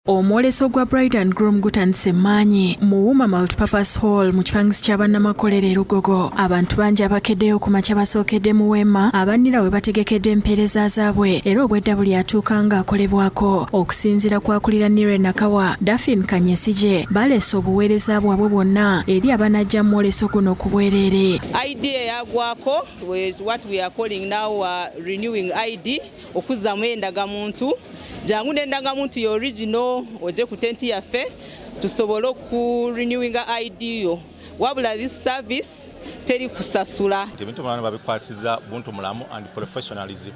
Omwoleso Ogwa Bride Groom gutandise maanyi Muwuma Multipurpose Hall mu kipangisi ky'abannamakolero e Lugogo. Abantu bangi abakeddeyo ku makya basookedde mu weema abannira we bategekedde empeereza zaabwe era obwedda buli atuuka ng'akolebwako. Okusinziira kwakulira Nire Nakawa, Daphne Kanyesije baleese obuweereza bwabwe bwonna eri abanajja mu mwoleso guno ku bwereere. Idea yagwako was what we are calling now renewing ID, okuzzamu endagamuntu. Jangu n'endagamuntu yo original oje ku tenti yaffe tusobole ku renewing ID yo. Wabula this service teri kusasula. Ebintu bano babikwasiza buntu mulamu and professionalism.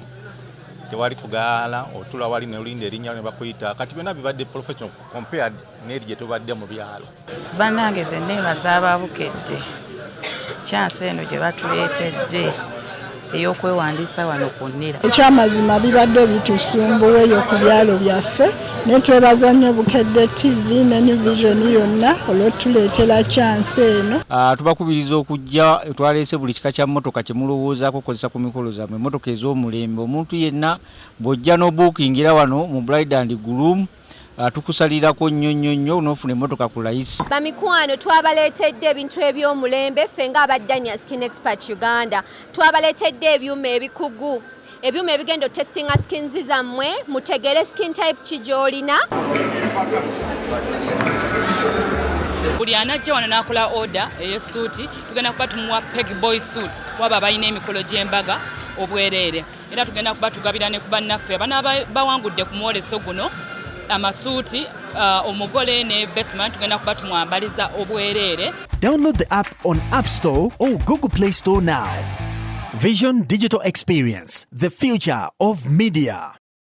Tewali kugaala otula wali ne olinda erinnya ne bakuyita kati byonna bibadde professional compared n'eri gye tubadde mu byalo. Bannange ze neebaza ababukedde chance eno gye batuleetedde ey'okwewandiisa wano ku Nnira. Ekyamazima bibadde bitusumbuweeyo ku byalo byaffe ne twebaza nnyo Bukedde TV ne New Vision yonna olw'otuleetera chance eno. Tubakubiriza okujja twaleese buli kika kya mmotoka kye mulowoozaako okukozesa ku mikolo zammwe, emmotoka ez'omulembe. Omuntu yenna bw'ojja n'obuukingira wano mu Bride Groom tukusalirako nnyo n'ofuna emmotoka ku layisi. Bamikwano twabaleetedde ebintu eby'omulembe ffe ng'abadanya Skin Expert Uganda. Twabaleetedde ebyuma ebikugu, ebyuma ebigenda testinga skins zammwe mutegere skin type ki gy'olina. Buli anajja wano n'akola order ey'essuuti tugenda kuba tumuwa peg boy suit waba balina emikolo gy'embaga obwereere. Era tugenda kuba tugabira ne ku bannaffe abana bawangudde ku mwoleso guno amasuuti omugole ne bestman tugenda kuba tumwambaliza obwereere. Download the app on App Store or Google Play Store now. Vision Digital Experience, the future of media.